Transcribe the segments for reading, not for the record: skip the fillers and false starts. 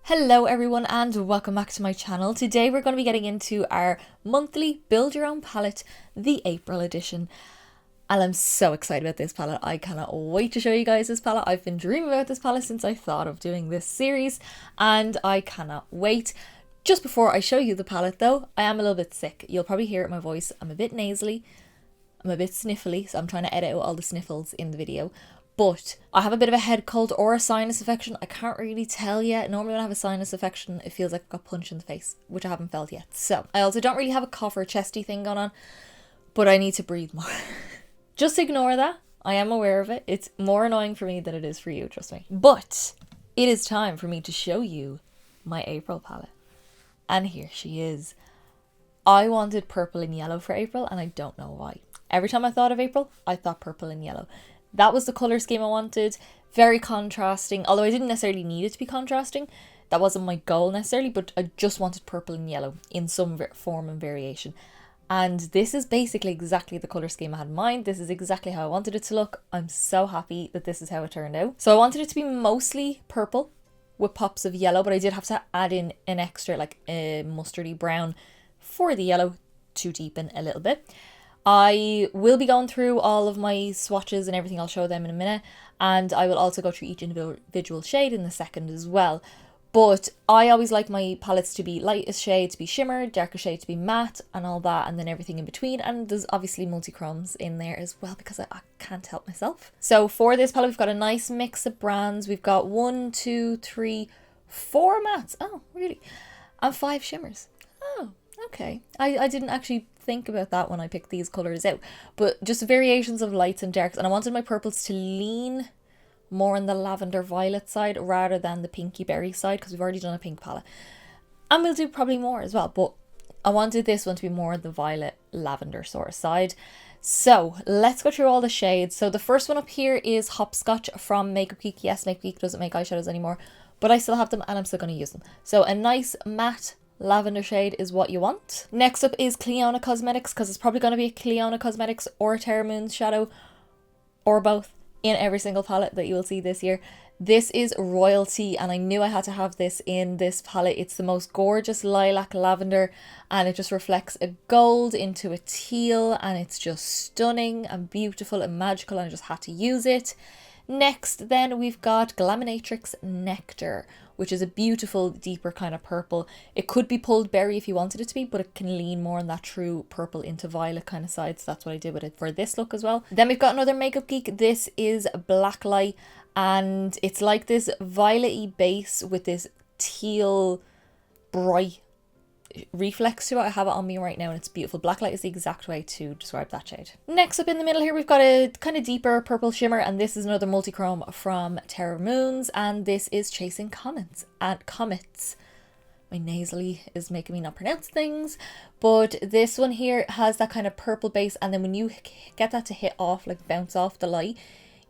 Hello everyone and welcome back to my channel. Today we're going to be getting into our monthly build your own palette, the April edition. And I'm so excited about this palette. I cannot wait to show you guys this palette. I've been dreaming about this palette since I thought of doing this series and I cannot wait. Just before I show you the palette though, I am a little bit sick. You'll probably hear it in my voice. I'm a bit nasally, I'm a bit sniffly, so I'm trying to edit out all the sniffles in the video. But I have a bit of a head cold or a sinus infection. I can't really tell yet. Normally when I have a sinus infection, it feels like I got punched in the face, which I haven't felt yet. So I also don't really have a cough or a chesty thing going on, but I need to breathe more. Just ignore that. I am aware of it. It's more annoying for me than it is for you, trust me. But it is time for me to show you my April palette. And here she is. I wanted purple and yellow for April and I don't know why. Every time I thought of April, I thought purple and yellow. That was the colour scheme I wanted. Very contrasting, although I didn't necessarily need it to be contrasting. That wasn't my goal necessarily, but I just wanted purple and yellow in some form and variation. And this is basically exactly the colour scheme I had in mind. This is exactly how I wanted it to look. I'm so happy that this is how it turned out. So I wanted it to be mostly purple with pops of yellow, but I did have to add in an extra like a mustardy brown for the yellow to deepen a little bit. I will be going through all of my swatches and everything. I'll show them in a minute, and I will also go through each individual shade in the second as well. But I always like my palettes to be lightest shade to be shimmer, darker shade to be matte and all that, and then everything in between. And there's obviously multi-chromes in there as well because I can't help myself. So for this palette we've got a nice mix of brands. We've got 1, 2, 3, 4 mattes. Oh really? And 5 shimmers. Oh okay. I didn't actually think about that when I picked these colours out, but just variations of lights and darks. And I wanted my purples to lean more on the lavender violet side rather than the pinky berry side because we've already done a pink palette and we'll do probably more as well, but I wanted this one to be more the violet lavender sort of side. So let's go through all the shades. So the first one up here is Hopscotch from Makeup Geek. Yes, Makeup Geek doesn't make eyeshadows anymore, but I still have them and I'm still going to use them. So a nice matte lavender shade is what you want. Next up is Clionadh Cosmetics, because it's probably going to be a Clionadh Cosmetics or a Terra Moon's shadow or both in every single palette that you will see this year. This is Royalty and I knew I had to have this in this palette. It's the most gorgeous lilac lavender and it just reflects a gold into a teal and it's just stunning and beautiful and magical and I just had to use it. Next then we've got Glaminatrix Nectar, which is a beautiful deeper kind of purple. It could be pulled berry if you wanted it to be, but it can lean more on that true purple into violet kind of side. So that's what I did with it for this look as well. Then we've got another Makeup Geek. This is Blacklight and it's like this violet-y base with this teal bright reflex to it. I have it on me right now and it's beautiful. Blacklight is the exact way to describe that shade. Next up in the middle here we've got a kind of deeper purple shimmer and this is another multi-chrome from Terra Moons and this is Chasing Comets. My nasally is making me not pronounce things, but this one here has that kind of purple base and then when you get that to hit off, like bounce off the light,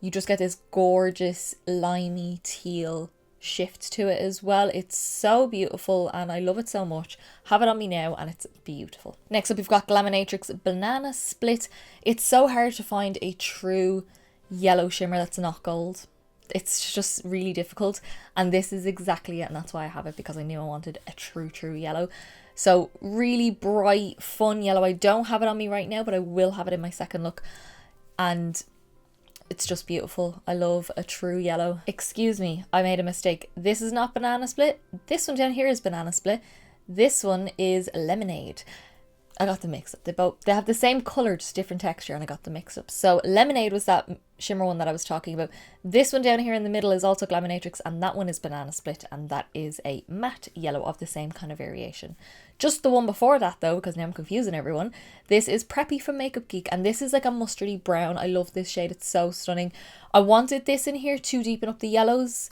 you just get this gorgeous limey teal shift to it as well. It's so beautiful and I love it so much. Have it on me now and it's beautiful. Next up we've got Glaminatrix Banana Split. It's so hard to find a true yellow shimmer that's not gold. It's just really difficult and this is exactly it and that's why I have it, because I knew I wanted a true yellow. So really bright fun yellow. I don't have it on me right now but I will have it in my second look and it's just beautiful. I love a true yellow. Excuse me, I made a mistake. This is not Banana Split. This one down here is Banana Split. This one is Lemonade. I got them mixed up. They have the same colour, just different texture, and I got them mixed up. So Lemonade was that shimmer one that I was talking about. This one down here in the middle is also Glaminatrix, and that one is Banana Split, and that is a matte yellow of the same kind of variation. Just the one before that though, because now I'm confusing everyone, this is Preppy from Makeup Geek, and this is like a mustardy brown. I love this shade, it's so stunning. I wanted this in here to deepen up the yellows,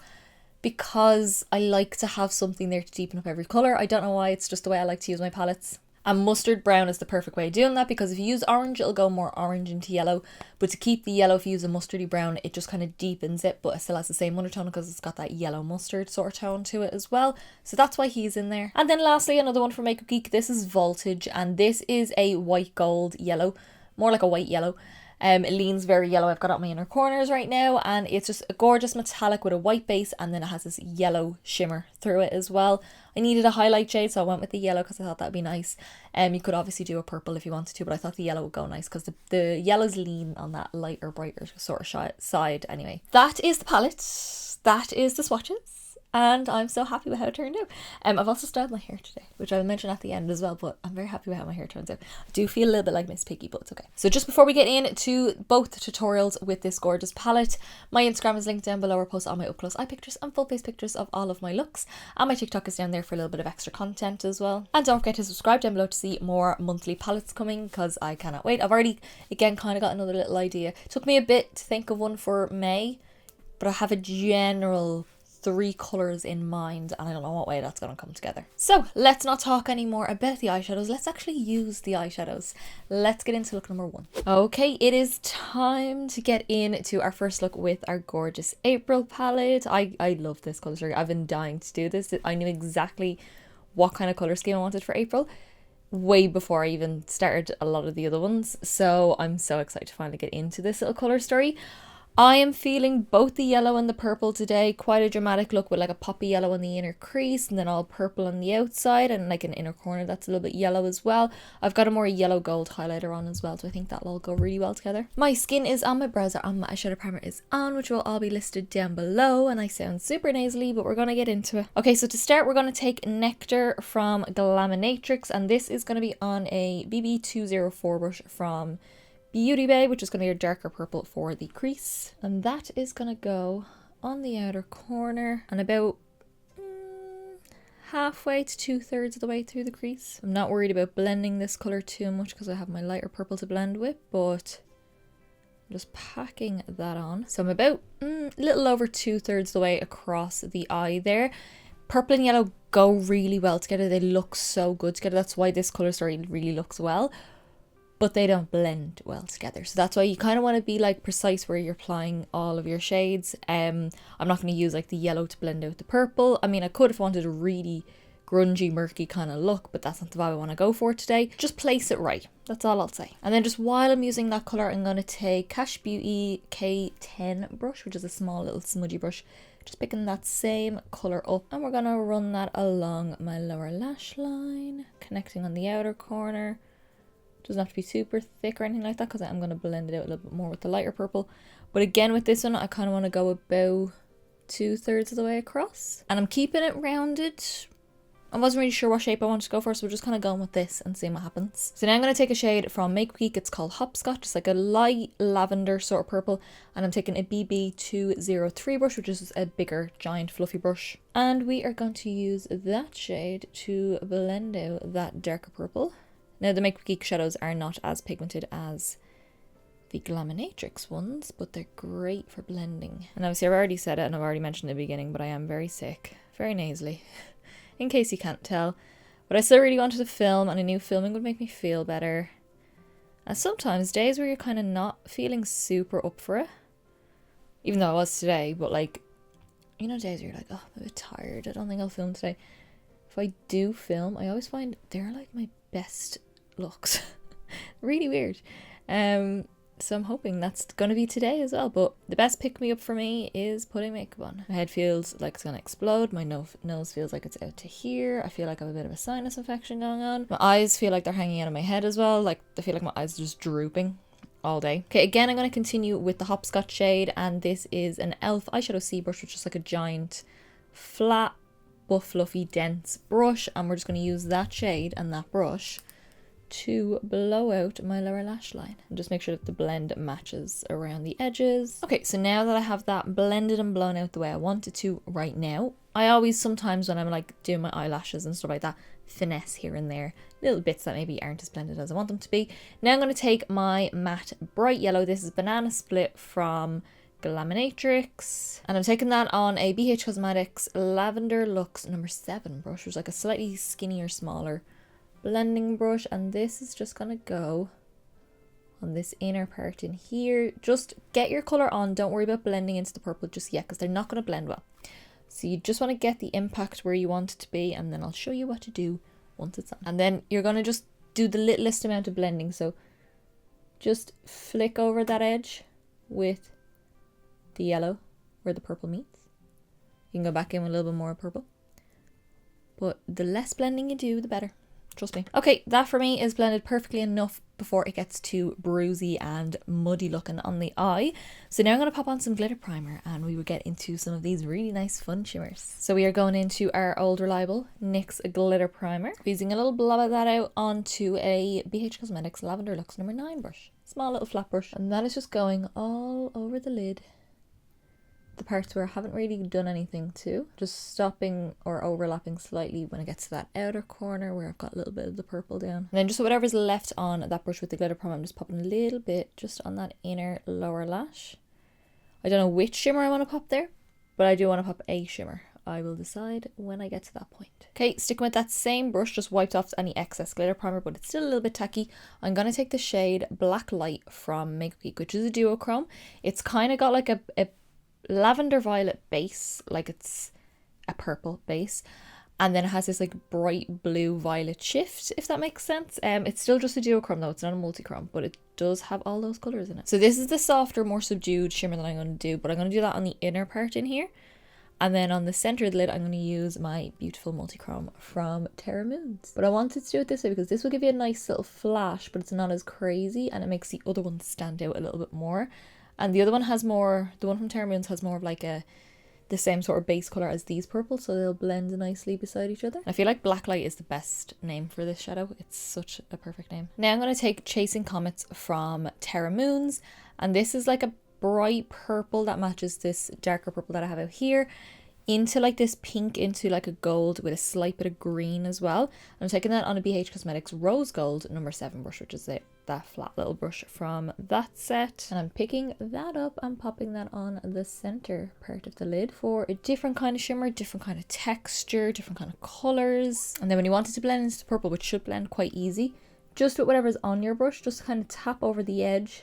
because I like to have something there to deepen up every colour. I don't know why, it's just the way I like to use my palettes. And mustard brown is the perfect way of doing that, because if you use orange, it'll go more orange into yellow. But to keep the yellow, if you use a mustardy brown, it just kind of deepens it, but it still has the same undertone because it's got that yellow mustard sort of tone to it as well. So that's why he's in there. And then lastly, another one from Makeup Geek. This is Voltage, and this is a white gold yellow, more like a white yellow. It leans very yellow. I've got it on my inner corners right now, and it's just a gorgeous metallic with a white base, and then it has this yellow shimmer through it as well. I needed a highlight shade, so I went with the yellow because I thought that'd be nice. You could obviously do a purple if you wanted to, but I thought the yellow would go nice because the yellows lean on that lighter, brighter sort of side. Anyway, that is the palette. That is the swatches. And I'm so happy with how it turned out. I've also styled my hair today, which I'll mention at the end as well, but I'm very happy with how my hair turns out. I do feel a little bit like Miss Piggy, but it's okay. So just before we get into both tutorials with this gorgeous palette, my Instagram is linked down below. I post all my up close eye pictures and full face pictures of all of my looks. And my TikTok is down there for a little bit of extra content as well. And don't forget to subscribe down below to see more monthly palettes coming, because I cannot wait. I've already, again, kind of got another little idea. It took me a bit to think of one for May, but I have a general 3 colours in mind, and I don't know what way that's going to come together. So let's not talk anymore about the eyeshadows. Let's actually use the eyeshadows. Let's get into look number 1. Okay, it is time to get into our first look with our gorgeous April palette. I love this colour story. I've been dying to do this. I knew exactly what kind of colour scheme I wanted for April way before I even started a lot of the other ones, so I'm so excited to finally get into this little colour story. I am feeling both the yellow and the purple today. Quite a dramatic look with like a poppy yellow on the inner crease and then all purple on the outside and like an inner corner that's a little bit yellow as well. I've got a more yellow gold highlighter on as well, so I think that'll all go really well together. My skin is on, my brows are on, my eyeshadow primer is on, which will all be listed down below, and I sound super nasally, but we're going to get into it. Okay, so to start, we're going to take Nectar from Glaminatrix, and this is going to be on a BB204 brush from Beauty Bay, which is going to be a darker purple for the crease, and that is going to go on the outer corner and about halfway to 2/3 of the way through the crease. I'm not worried about blending this colour too much because I have my lighter purple to blend with, but I'm just packing that on. So I'm about a little over 2/3 of the way across the eye there. Purple and yellow go really well together. They look so good together. That's why this colour story really looks well, but they don't blend well together. So that's why you kind of want to be like precise where you're applying all of your shades. I'm not going to use like the yellow to blend out the purple. I mean, I could if I wanted a really grungy, murky kind of look, but that's not the vibe I want to go for today. Just place it right. That's all I'll say. And then just while I'm using that colour, I'm going to take Cash Beauty K10 brush, which is a small little smudgy brush. Just picking that same colour up, and we're going to run that along my lower lash line, connecting on the outer corner. Doesn't have to be super thick or anything like that because I'm going to blend it out a little bit more with the lighter purple. But again, with this one, I kind of want to go about 2/3 of the way across. And I'm keeping it rounded. I wasn't really sure what shape I wanted to go for, so we're just kind of going with this and seeing what happens. So now I'm going to take a shade from Makeup Geek. It's called Hopscotch. It's like a light lavender sort of purple. And I'm taking a BB203 brush, which is a bigger, giant, fluffy brush. And we are going to use that shade to blend out that darker purple. Now, the Makeup Geek shadows are not as pigmented as the Glaminatrix ones, but they're great for blending. And obviously, I've already said it and I've already mentioned in the beginning, but I am very sick, very nasally, in case you can't tell. But I still really wanted to film, and I knew filming would make me feel better. And sometimes days where you're kind of not feeling super up for it, even though I was today, but like, you know, days where you're like, oh, I'm a bit tired, I don't think I'll film today. If I do film, I always find they're like my best looks. Really weird. So I'm hoping that's going to be today as well. But the best pick-me-up for me is putting makeup on. My head feels like it's going to explode. My nose feels like it's out to here. I feel like I have a bit of a sinus infection going on. My eyes feel like they're hanging out of my head as well. Like, I feel like my eyes are just drooping all day. Okay, again, I'm going to continue with the Hopscotch shade. And this is an e.l.f. eyeshadow C brush, which is like a giant, flat, but fluffy, dense brush. And we're just going to use that shade and that brush to blow out my lower lash line and just make sure that the blend matches around the edges. Okay, so now that I have that blended and blown out the way I want it to right now, I always sometimes when I'm like doing my eyelashes and stuff like that, finesse here and there, little bits that maybe aren't as blended as I want them to be. Now I'm going to take my matte bright yellow. This is Banana Split from Glaminatrix, and I'm taking that on a BH Cosmetics Lavender Luxe number 7 brush, which is like a slightly skinnier, smaller blending brush, and this is just gonna go on this inner part in here. Just get your color on, don't worry about blending into the purple just yet because they're not going to blend well. So you just want to get the impact where you want it to be, and then I'll show you what to do once it's on. And then you're going to just do the littlest amount of blending. So just flick over that edge with the yellow where the purple meets. You can go back in with a little bit more purple. But the less blending you do, the better. Trust me. Okay, that for me is blended perfectly enough before it gets too bruisey and muddy looking on the eye. So now I'm going to pop on some glitter primer and we will get into some of these really nice fun shimmers. So we are going into our old reliable NYX glitter primer. Using a little blob of that out onto a BH Cosmetics Lavender Luxe number 9 brush. Small little flat brush. And that is just going all over the lid. The parts where I haven't really done anything to, just stopping or overlapping slightly when it gets to that outer corner where I've got a little bit of the purple down. And then just whatever's left on that brush with the glitter primer, I'm just popping a little bit just on that inner lower lash. I don't know which shimmer I want to pop there, but I do want to pop a shimmer. I will decide when I get to that point. Okay, sticking with that same brush, just wiped off any excess glitter primer, but it's still a little bit tacky. I'm going to take the shade Black Light from Makeup Geek, which is a duochrome. It's kind of got like a lavender violet base, like it's a purple base, and then it has this like bright blue violet shift, if that makes sense. It's still just a duochrome though, it's not a multi-chrome, but it does have all those colors in it. So this is the softer, more subdued shimmer that I'm going to do, but I'm going to do that on the inner part in here, and then on the center of the lid I'm going to use my beautiful multi-chrome from Terra Moons. But I wanted to do it this way because this will give you a nice little flash, but it's not as crazy, and it makes the other one stand out a little bit more. And the other one has more, the one from Terra Moons has more of like the same sort of base colour as these purple, so they'll blend nicely beside each other. I feel like Blacklight is the best name for this shadow. It's such a perfect name. Now I'm going to take Chasing Comets from Terra Moons, and this is like a bright purple that matches this darker purple that I have out here, into like this pink, into like a gold with a slight bit of green as well. I'm taking that on a BH Cosmetics Rose Gold number 7 brush, which is that flat little brush from that set, and I'm picking that up and popping that on the center part of the lid for a different kind of shimmer, different kind of texture, different kind of colors. And then when you want it to blend into the purple, which should blend quite easy, just with whatever's on your brush, just kind of tap over the edge,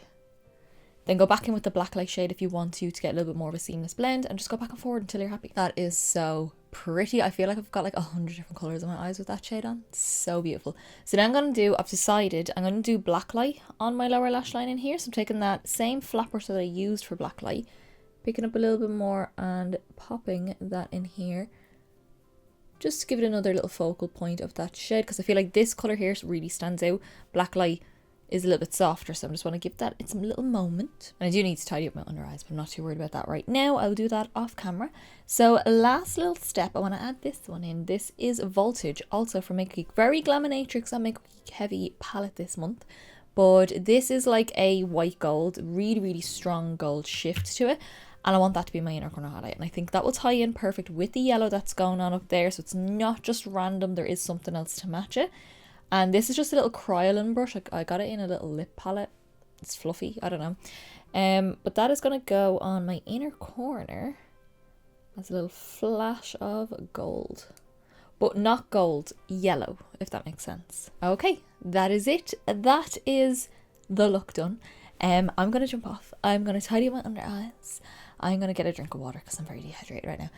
then go back in with the Blacklight shade if you want to get a little bit more of a seamless blend, and just go back and forward until you're happy. That is so pretty. I feel like I've got like 100 different colours in my eyes with that shade on. It's so beautiful. So now I've decided I'm going to do Blacklight on my lower lash line in here. So I'm taking that same flat brush that I used for Blacklight, picking up a little bit more and popping that in here, just to give it another little focal point of that shade, because I feel like this colour here really stands out. Blacklight is a little bit softer, so I just want to give that its little moment. And I do need to tidy up my under eyes, but I'm not too worried about that right now. I'll do that off camera. So last little step, I want to add this one in. This is Voltage, also from Makeup Geek. Very Glaminatrix and Makeup Geek heavy palette this month, but this is like a white gold, really, really strong gold shift to it. And I want that to be my inner corner highlight. And I think that will tie in perfect with the yellow that's going on up there. So it's not just random, there is something else to match it. And this is just a little Kryolan brush. I got it in a little lip palette. It's fluffy, I don't know. But that is going to go on my inner corner as a little flash of gold. But not gold, yellow, if that makes sense. Okay, that is it. That is the look done. I'm going to jump off. I'm going to tidy up my under eyes. I'm going to get a drink of water because I'm very dehydrated right now.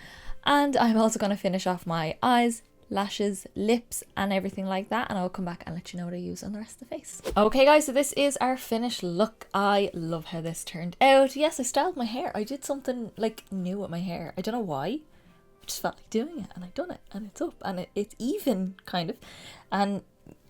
And I'm also going to finish off my eyes, lashes, lips and everything like that, and I'll come back and let you know what I use on the rest of the face. Okay guys, so this is our finished look. I love how this turned out. Yes, I styled my hair. I did something like new with my hair. I don't know why. I just felt like doing it, and I've done it, and it's up, and it's even kind of, and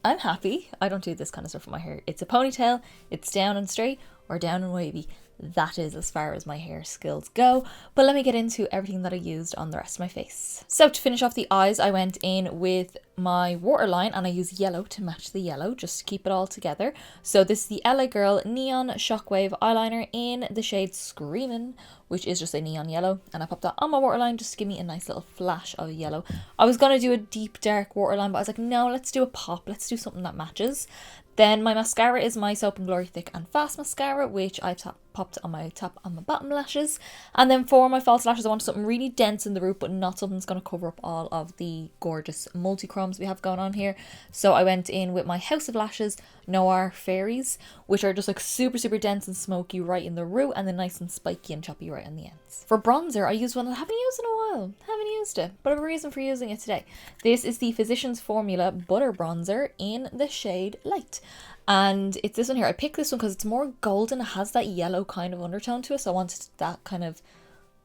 I'm happy. I don't do this kind of stuff with my hair. It's a ponytail, it's down and straight or down and wavy. That is as far as my hair skills go. But let me get into everything that I used on the rest of my face. So to finish off the eyes, I went in with my waterline, and I used yellow to match the yellow, just to keep it all together. So this is the LA Girl Neon Shockwave eyeliner in the shade Screamin', which is just a neon yellow, and I popped that on my waterline just to give me a nice little flash of yellow. I was going to do a deep dark waterline, but I was like, no, let's do a pop. Let's do something that matches. Then my mascara is my Soap and Glory Thick and Fast mascara, which I've popped on my top and my bottom lashes. And then for my false lashes, I wanted something really dense in the root, but not something that's going to cover up all of the gorgeous multi-chromes we have going on here. So I went in with my House of Lashes Noir Fairies, which are just like super, super dense and smoky right in the root, and then nice and spiky and choppy right on the ends. For bronzer, I used one that I haven't used in a while. Haven't used it, but I have a reason for using it today. This is the Physicians Formula Butter Bronzer in the shade Light. And it's this one here. I picked this one because it's more golden. It has that yellow kind of undertone to it. So I wanted that kind of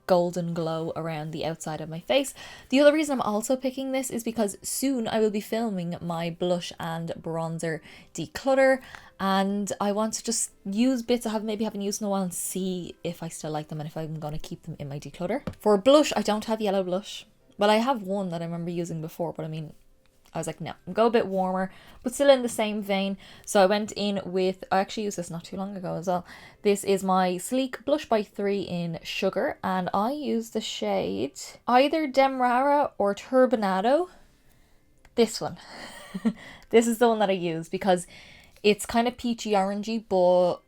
golden glow around the outside of my face. The other reason I'm also picking this is because soon I will be filming my blush and bronzer declutter, and I want to just use bits I maybe haven't used in a while and see if I still like them and if I'm going to keep them in my declutter. For blush, I don't have yellow blush. Well, I have one that I remember using before, but I mean, I was like, no, go a bit warmer, but still in the same vein. So I went in with, I actually used this not too long ago as well. This is my Sleek Blush by 3 in Sugar, and I use the shade either Demerara or Turbinado. This one. This is the one that I use because it's kind of peachy orangey, but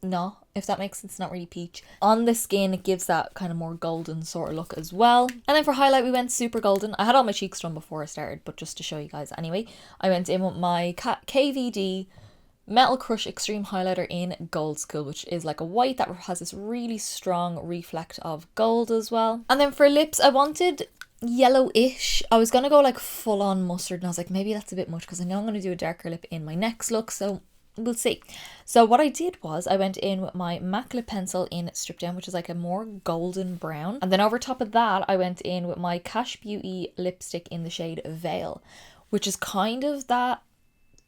no, if that makes sense, it's not really peach. On the skin, it gives that kind of more golden sort of look as well. And then for highlight, we went super golden. I had all my cheeks done before I started, but just to show you guys anyway, I went in with my KVD Metal Crush Extreme Highlighter in Gold Skool, which is like a white that has this really strong reflect of gold as well. And then for lips, I wanted yellowish. I was gonna go like full on mustard, and I was like, maybe that's a bit much because I know I'm gonna do a darker lip in my next look, so we'll see. So what I did was I went in with my MAC lip pencil in Strip Down, which is like a more golden brown. And then over top of that, I went in with my Cash Beauty lipstick in the shade Veil, which is kind of that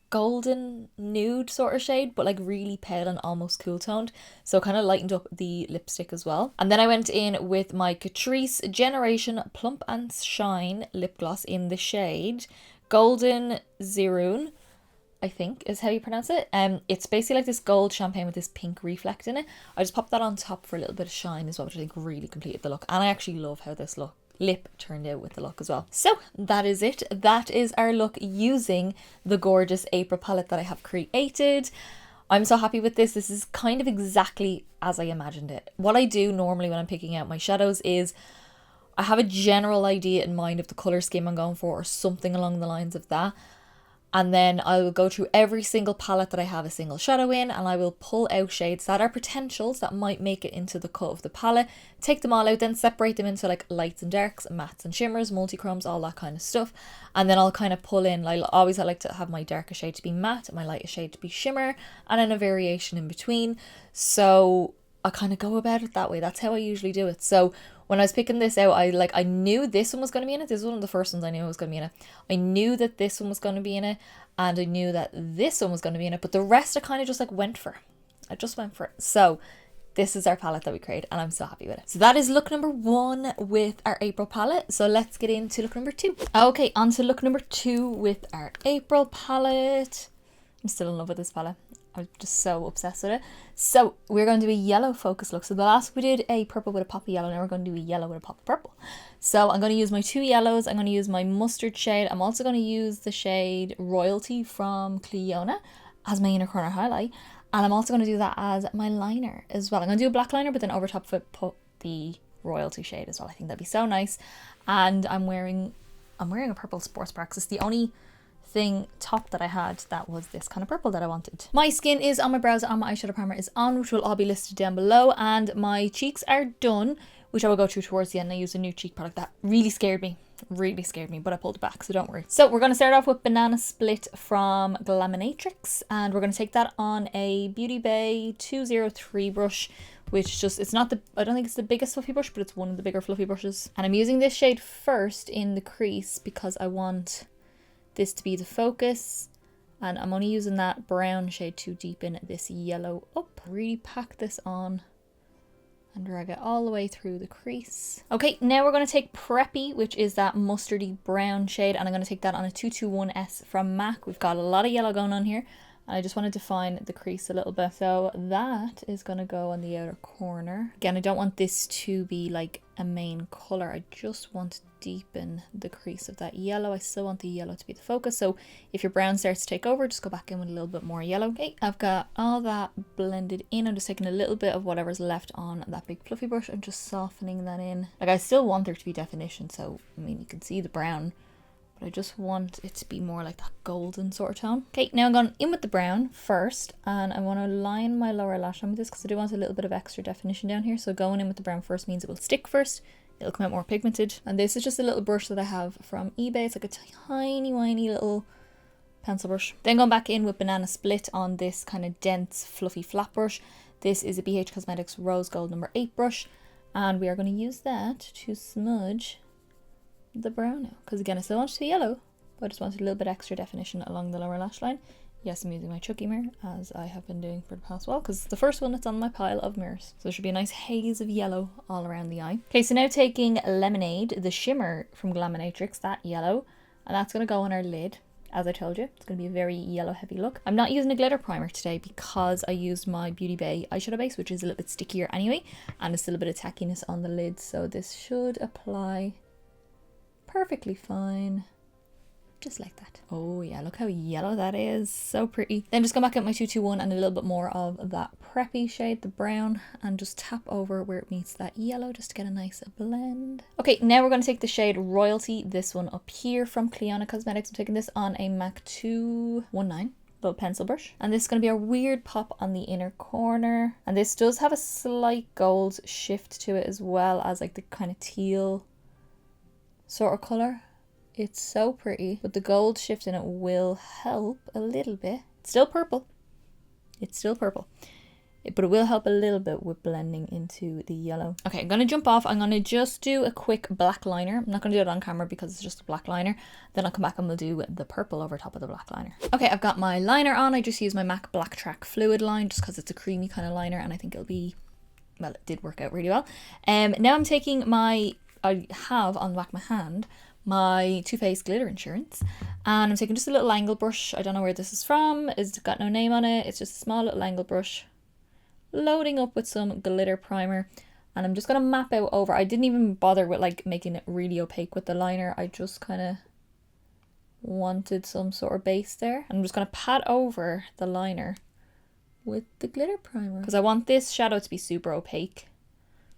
golden nude sort of shade, but like really pale and almost cool toned. So kind of lightened up the lipstick as well. And then I went in with my Catrice Generation Plump and Shine lip gloss in the shade Golden Zeroon, I think is how you pronounce it. It's basically like this gold champagne with this pink reflect in it. I just popped that on top for a little bit of shine as well, which I think really completed the look. And I actually love how this lip turned out with the look as well. So that is it. That is our look using the gorgeous April palette that I have created. I'm so happy with this. This is kind of exactly as I imagined it. What I do normally when I'm picking out my shadows is I have a general idea in mind of the colour scheme I'm going for or something along the lines of that. And then I will go through every single palette that I have a single shadow in, and I will pull out shades that are potentials that might make it into the cut of the palette, take them all out, then separate them into like lights and darks, mattes and shimmers, multi-chromes, all that kind of stuff. And then I'll kind of pull in, like always I like to have my darkest shade to be matte, my lightest shade to be shimmer, and then a variation in between. So I kind of go about it that way. That's how I usually do it. So when I was picking this out, I knew this one was going to be in it. This was one of the first ones I knew was going to be in it. I knew that this one was going to be in it, and I knew that this one was going to be in it, but the rest I kind of just like went for. I just went for it. So this is our palette that we created, and I'm so happy with it. So that is look number 1 with our April palette. So let's get into look number 2. Okay, on to look number 2 with our April palette. I'm still in love with this palette. I'm just so obsessed with it. So we're going to do a yellow focus look. So the last we did a purple with a pop of yellow. Now we're going to do a yellow with a pop of purple. So I'm going to use my 2 yellows. I'm going to use my mustard shade. I'm also going to use the shade Royalty from Cleona as my inner corner highlight. And I'm also going to do that as my liner as well. I'm going to do a black liner, but then over top of it put the Royalty shade as well. I think that'd be so nice. And I'm wearing a purple sports bra because it's the only thing top that I had that was this kind of purple that I wanted. My skin is on, my brows are on, my eyeshadow primer is on, which will all be listed down below, and my cheeks are done, which I will go through towards the end. I used a new cheek product that really scared me, but I pulled it back, so don't worry. So we're going to start off with Banana Split from Glaminatrix, and we're going to take that on a Beauty Bay 203 brush, which just, it's not the, I don't think it's the biggest fluffy brush, but it's one of the bigger fluffy brushes. And I'm using this shade first in the crease because I want this to be the focus, and I'm only using that brown shade to deepen this yellow up. Really pack this on and drag it all the way through the crease. Okay, now we're going to take Preppy, which is that mustardy brown shade, and I'm going to take that on a 221S from MAC. We've got a lot of yellow going on here, and I just want to define the crease a little bit. So that is going to go on the outer corner. Again, I don't want this to be like a main color. I just want to deepen the crease of that yellow. I still want the yellow to be the focus. So if your brown starts to take over, just go back in with a little bit more yellow. Okay, I've got all that blended in. I'm just taking a little bit of whatever's left on that big fluffy brush and just softening that in. Like, I still want there to be definition. So, I mean, you can see the brown, but I just want it to be more like that golden sort of tone. Okay, now I'm going in with the brown first, and I want to line my lower lash line with this because I do want a little bit of extra definition down here. So going in with the brown first means it will stick first. It'll come out more pigmented. And this is just a little brush that I have from eBay. It's like a tiny, whiny little pencil brush. Then going back in with Banana Split on this kind of dense, fluffy flat brush. This is a BH Cosmetics Rose Gold number 8 brush. And we are going to use that to smudge the brow now. Because again, I still want it to be yellow, but I just wanted a little bit extra definition along the lower lash line. Yes, I'm using my Chucky mirror, as I have been doing for the past while, because it's the first one that's on my pile of mirrors. So there should be a nice haze of yellow all around the eye. Okay, so now taking Lemonade, the shimmer from Glaminatrix, that yellow, and that's going to go on our lid. As I told you, it's going to be a very yellow heavy look. I'm not using a glitter primer today because I used my Beauty Bay eyeshadow base, which is a little bit stickier anyway, and there's still a bit of tackiness on the lid, so this should apply perfectly fine. Just like that. Oh yeah, look how yellow that is. So pretty. Then just go back at my 221 and a little bit more of that preppy shade, the brown, and just tap over where it meets that yellow just to get a nice blend. Okay, now we're going to take the shade Royalty, this one up here from Clionadh Cosmetics. I'm taking this on a MAC 219. Little pencil brush, and this is going to be a weird pop on the inner corner, and this does have a slight gold shift to it as well as like the kind of teal sort of color. It's so pretty, but the gold shift in it will help a little bit. It's still purple. It's still purple. But it will help a little bit with blending into the yellow. Okay, I'm going to jump off. I'm going to just do a quick black liner. I'm not going to do it on camera because it's just a black liner. Then I'll come back and we'll do the purple over top of the black liner. Okay, I've got my liner on. I just use my MAC Black Track Fluid line just because it's a creamy kind of liner and I think it'll be, well, it did work out really well. Now I'm taking I have on the back of my hand my Too Faced Glitter Insurance, and I'm taking just a little angle brush. I don't know where this is from. It's got no name on it. It's just a small little angle brush, loading up with some glitter primer, and I'm just going to map out over. I didn't even bother with like making it really opaque with the liner. I just kind of wanted some sort of base there. I'm just going to pat over the liner with the glitter primer because I want this shadow to be super opaque,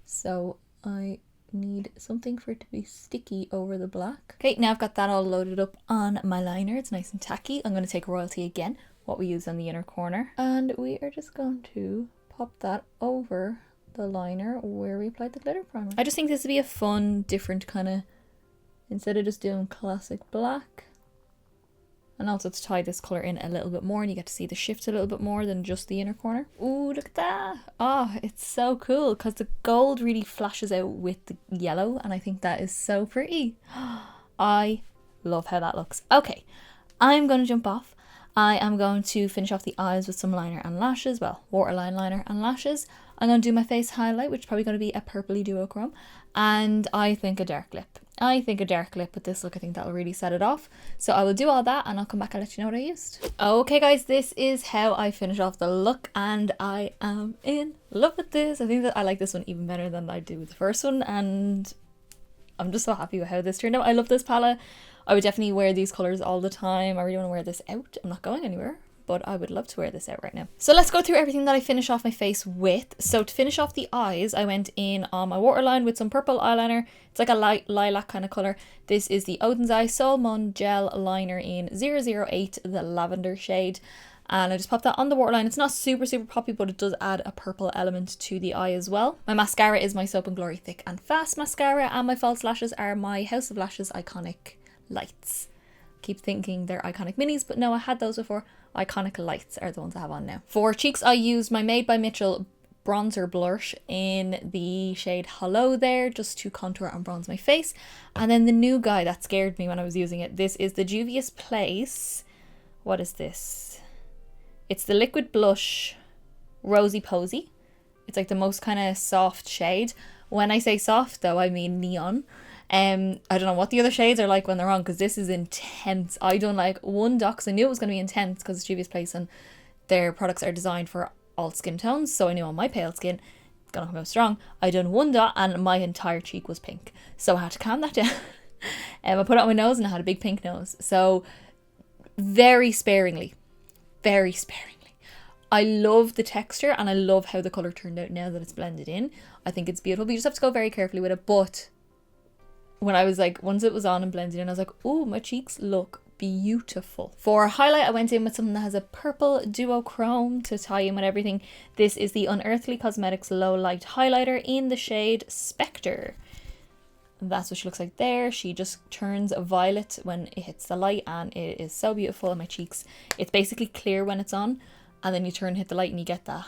so I need something for it to be sticky over the black. Okay, now I've got that all loaded up on my liner. It's nice and tacky. I'm going to take Royalty again, what we use on the inner corner, and we are just going to pop that over the liner where we applied the glitter primer. I just think this would be a fun, different kind of, instead of just doing classic black, and also to tie this colour in a little bit more and you get to see the shift a little bit more than just the inner corner. Ooh, look at that. Oh, it's so cool because the gold really flashes out with the yellow and I think that is so pretty. I love how that looks. Okay, I'm going to jump off. I am going to finish off the eyes with some liner and lashes. Well, waterline liner and lashes. I'm going to do my face highlight, which is probably going to be a purpley duochrome. And I think a dark lip. With this look, I think that'll really set it off. So I will do all that and I'll come back and let you know what I used. Okay guys, this is how I finish off the look and I am in love with this. I think that I like this one even better than I do with the first one and I'm just so happy with how this turned out. I love this palette. I would definitely wear these colours all the time. I really want to wear this out. I'm not going anywhere, but I would love to wear this out right now. So let's go through everything that I finish off my face with. So to finish off the eyes, I went in on my waterline with some purple eyeliner. It's like a light lilac kind of colour. This is the Oden's Eye Solmon Gel Liner in 008, the lavender shade. And I just popped that on the waterline. It's not super poppy, but it does add a purple element to the eye as well. My mascara is my Soap and Glory Thick and Fast mascara, and my false lashes are my House of Lashes Iconic Lights. Keep thinking they're Iconic Minis, but no, I had those before. Iconic Lights are the ones I have on now. For cheeks, I used my Made by Mitchell bronzer blush in the shade Hello there, just to contour and bronze my face. And then the new guy that scared me when I was using it, this is the Juvia's Place. What is this? It's the Liquid Blush Rosy Posy. It's like the most kind of soft shade. When I say soft though, I mean neon. I don't know what the other shades are like when they're on, because this is intense. I done like one dot because I knew it was going to be intense because it's Juvia's Place and their products are designed for all skin tones, so I knew on my pale skin it's gonna come out strong. I done one dot and my entire cheek was pink, so I had to calm that down. I put it on my nose and I had a big pink nose, so very sparingly. I love the texture and I love how the colour turned out now that it's blended in. I think it's beautiful, but you just have to go very carefully with it. But when I was like, once it was on and blended in, I was like, oh, my cheeks look beautiful. For a highlight, I went in with something that has a purple duochrome to tie in with everything. This is the Unearthly Cosmetics Low Light Highlighter in the shade Spectre. That's what she looks like there. She just turns violet when it hits the light, and it is so beautiful on my cheeks. It's basically clear when it's on, and then you turn and hit the light and you get that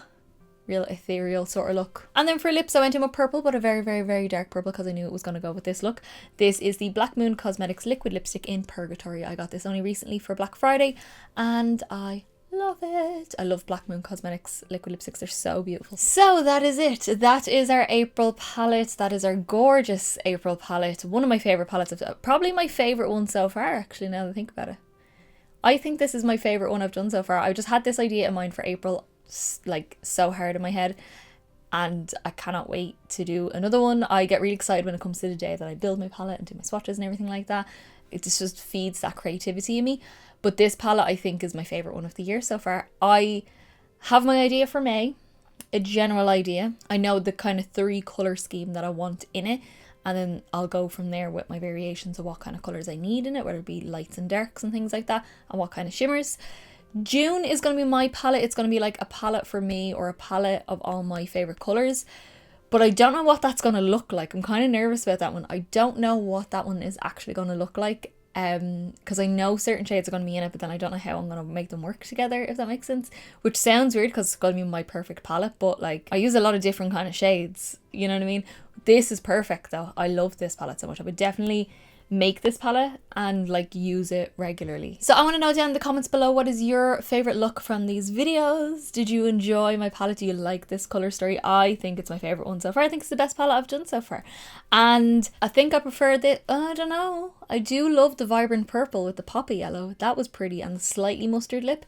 real ethereal sort of look. And then for lips, I went in with purple, but a very, very, very dark purple because I knew it was going to go with this look. This is the Black Moon Cosmetics liquid lipstick in Purgatory. I got this only recently for Black Friday, and I love it. I love Black Moon Cosmetics liquid lipsticks. They're so beautiful. So that is it. That is our April palette. That is our gorgeous April palette. One of my favourite palettes. Probably my favourite one so far, actually, now that I think about it. I think this is my favourite one I've done so far. I just had this idea in mind for April, like, so hard in my head, and I cannot wait to do another one. I get really excited when it comes to the day that I build my palette and do my swatches and everything like that. It just feeds that creativity in me. But this palette, I think, is my favourite one of the year so far. I have my idea for May, a general idea. I know the kind of 3 colour scheme that I want in it, and then I'll go from there with my variations of what kind of colours I need in it, whether it be lights and darks and things like that, and what kind of shimmers. June is going to be my palette. It's going to be like a palette for me, or a palette of all my favourite colours. But I don't know what that's going to look like. I'm kind of nervous about that one. I don't know what that one is actually going to look like. Because I know certain shades are going to be in it, but then I don't know how I'm going to make them work together, if that makes sense. Which sounds weird because it's going to be my perfect palette, but like, I use a lot of different kind of shades, you know what I mean? This is perfect though. I love this palette so much. I would definitely make this palette and like use it regularly. So I want to know down in the comments below, what is your favorite look from these videos? Did you enjoy my palette? Do you like this color story? I think it's my favorite one so far. I think it's the best palette I've done so far, and I think I prefer the, I don't know, I do love the vibrant purple with the poppy yellow. That was pretty, and the slightly mustard lip,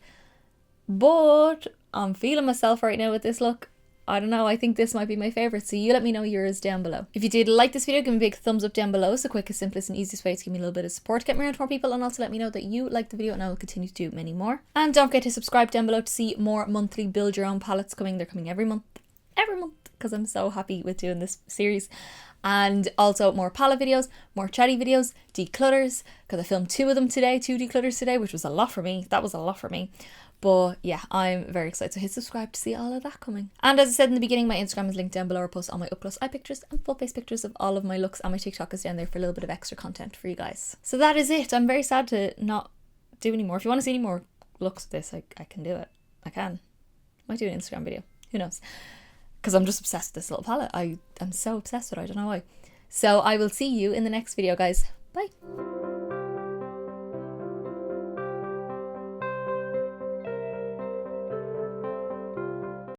but I'm feeling myself right now with this look. I don't know, I think this might be my favourite, so you let me know yours down below. If you did like this video, give me a big thumbs up down below. It's the quickest, simplest and easiest way to give me a little bit of support, get me around to more people, and also let me know that you liked the video, and I will continue to do many more. And don't forget to subscribe down below to see more monthly build your own palettes coming. They're coming every month, because I'm so happy with doing this series. And also more palette videos, more chatty videos, declutters, because I filmed 2 of them today, 2 declutters today, which was a lot for me. That was a lot for me. But yeah, I'm very excited. So hit subscribe to see all of that coming. And as I said in the beginning, my Instagram is linked down below. I post all my up close eye pictures and full face pictures of all of my looks, and my TikTok is down there for a little bit of extra content for you guys. So that is it. I'm very sad to not do any more. If you want to see any more looks of this, I can do it. I can. Might do an Instagram video. Who knows? Because I'm just obsessed with this little palette. I'm so obsessed with it. I don't know why. So I will see you in the next video, guys. Bye.